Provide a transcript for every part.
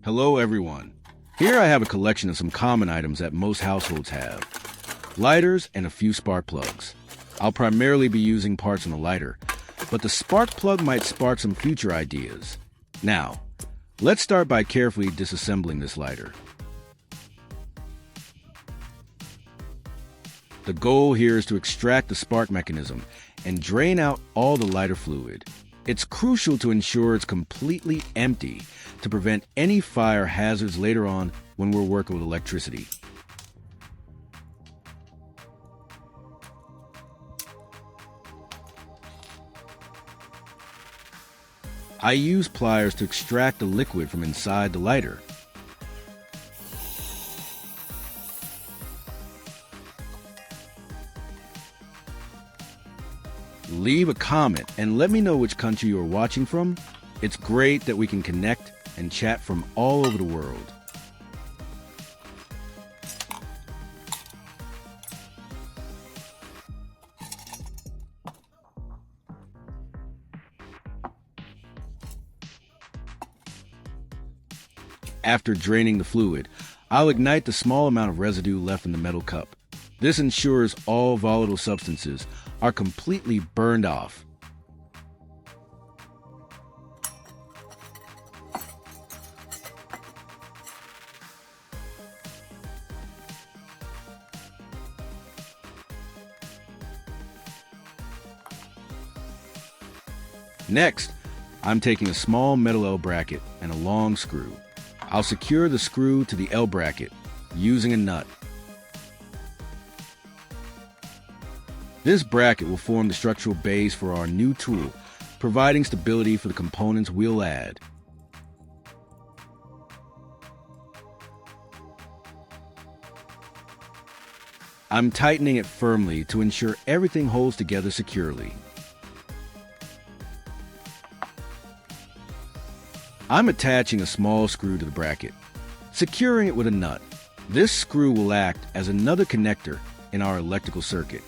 Hello everyone. Here I have a collection of some common items that most households have. Lighters and a few spark plugs. I'll primarily be using parts on the lighter, but the spark plug might spark some future ideas. Now, let's start by carefully disassembling this lighter. The goal here is to extract the spark mechanism and drain out all the lighter fluid. It's crucial to ensure it's completely empty to prevent any fire hazards later on when we're working with electricity. I use pliers to extract the liquid from inside the lighter. Leave a comment and let me know which country you are watching from. It's great that we can connect and chat from all over the world. After draining the fluid, I'll ignite the small amount of residue left in the metal cup. This ensures all volatile substances are completely burned off. Next, I'm taking a small metal L bracket and a long screw. I'll secure the screw to the L bracket using a nut. This bracket will form the structural base for our new tool, providing stability for the components we'll add. I'm tightening it firmly to ensure everything holds together securely. I'm attaching a small screw to the bracket, securing it with a nut. This screw will act as another connector in our electrical circuit.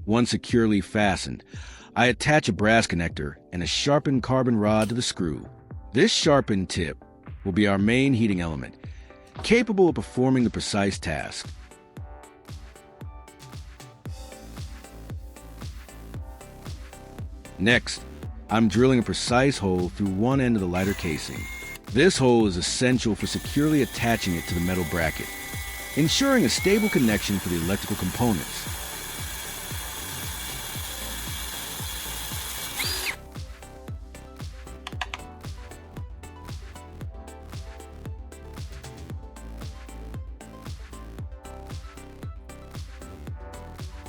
Once securely fastened, I attach a brass connector and a sharpened carbon rod to the screw. This sharpened tip will be our main heating element, capable of performing the precise task. Next, I'm drilling a precise hole through one end of the lighter casing. This hole is essential for securely attaching it to the metal bracket, ensuring a stable connection for the electrical components.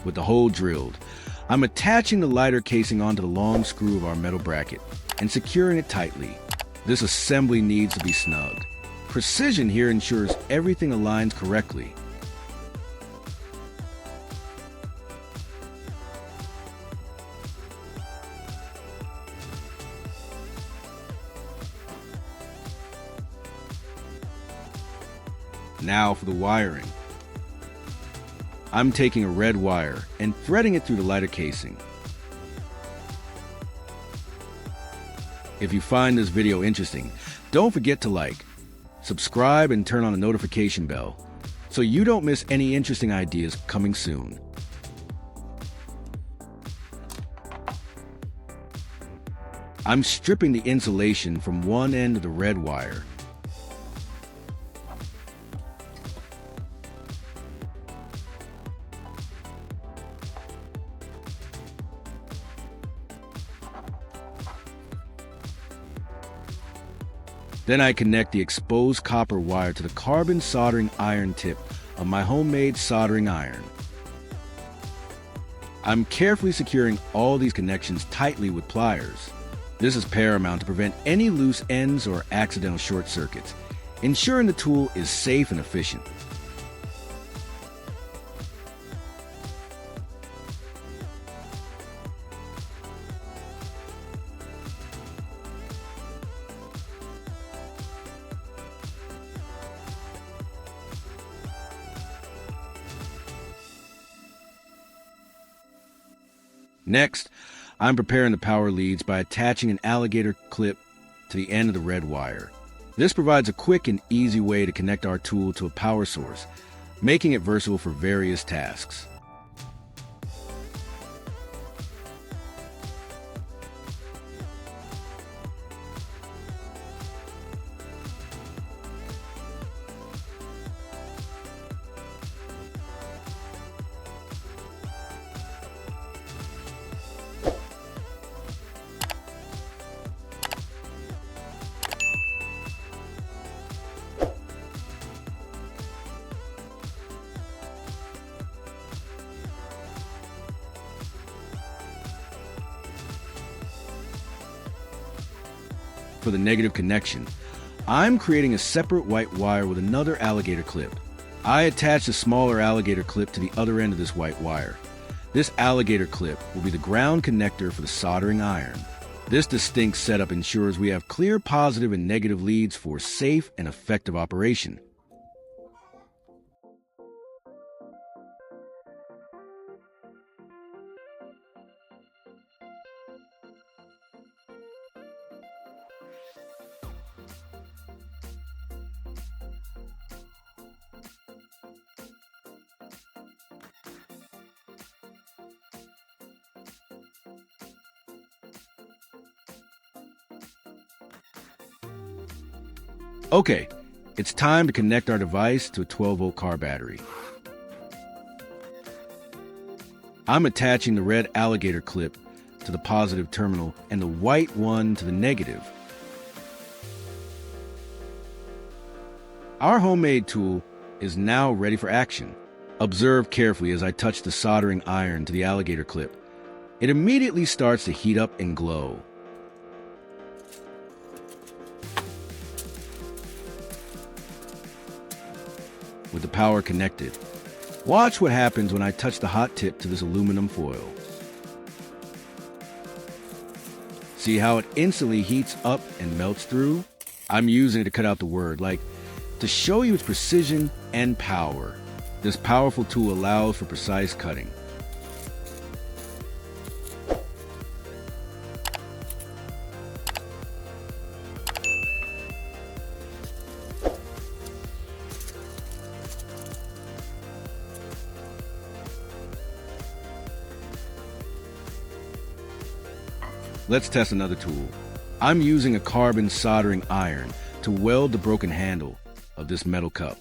With the hole drilled, I'm attaching the lighter casing onto the long screw of our metal bracket and securing it tightly. This assembly needs to be snug. Precision here ensures everything aligns correctly. Now for the wiring. I'm taking a red wire and threading it through the lighter casing. If you find this video interesting, don't forget to like, subscribe, and turn on the notification bell so you don't miss any interesting ideas coming soon. I'm stripping the insulation from one end of the red wire. Then I connect the exposed copper wire to the carbon soldering iron tip of my homemade soldering iron. I'm carefully securing all these connections tightly with pliers. This is paramount to prevent any loose ends or accidental short circuits, ensuring the tool is safe and efficient. Next, I'm preparing the power leads by attaching an alligator clip to the end of the red wire. This provides a quick and easy way to connect our tool to a power source, making it versatile for various tasks. For the negative connection, I'm creating a separate white wire with another alligator clip. I attach a smaller alligator clip to the other end of this white wire. This alligator clip will be the ground connector for the soldering iron. This distinct setup ensures we have clear positive and negative leads for safe and effective operation. Okay, it's time to connect our device to a 12-volt car battery. I'm attaching the red alligator clip to the positive terminal and the white one to the negative. Our homemade tool is now ready for action. Observe carefully as I touch the soldering iron to the alligator clip. It immediately starts to heat up and glow. With the power connected, watch what happens when I touch the hot tip to this aluminum foil. See how it instantly heats up and melts through? I'm using it to cut out the word, like to show you its precision and power. This powerful tool allows for precise cutting. Let's test another tool. I'm using a carbon soldering iron to weld the broken handle of this metal cup.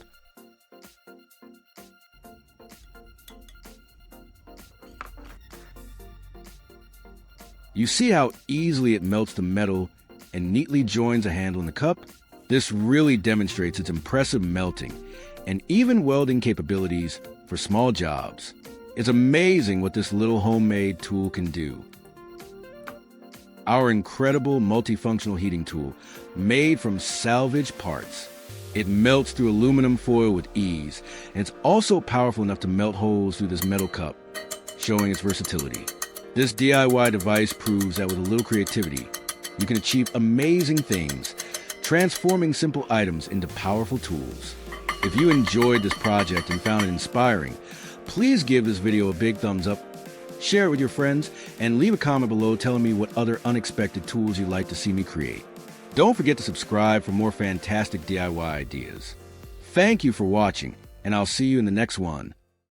You see how easily it melts the metal and neatly joins a handle in the cup? This really demonstrates its impressive melting and even welding capabilities for small jobs. It's amazing what this little homemade tool can do. Our incredible multifunctional heating tool, made from salvaged parts. It melts through aluminum foil with ease, and it's also powerful enough to melt holes through this metal cup, showing its versatility. This DIY device proves that with a little creativity, you can achieve amazing things, transforming simple items into powerful tools. If you enjoyed this project and found it inspiring, please give this video a big thumbs up, share it with your friends, and leave a comment below telling me what other unexpected tools you'd like to see me create. Don't forget to subscribe for more fantastic DIY ideas. Thank you for watching, and I'll see you in the next one.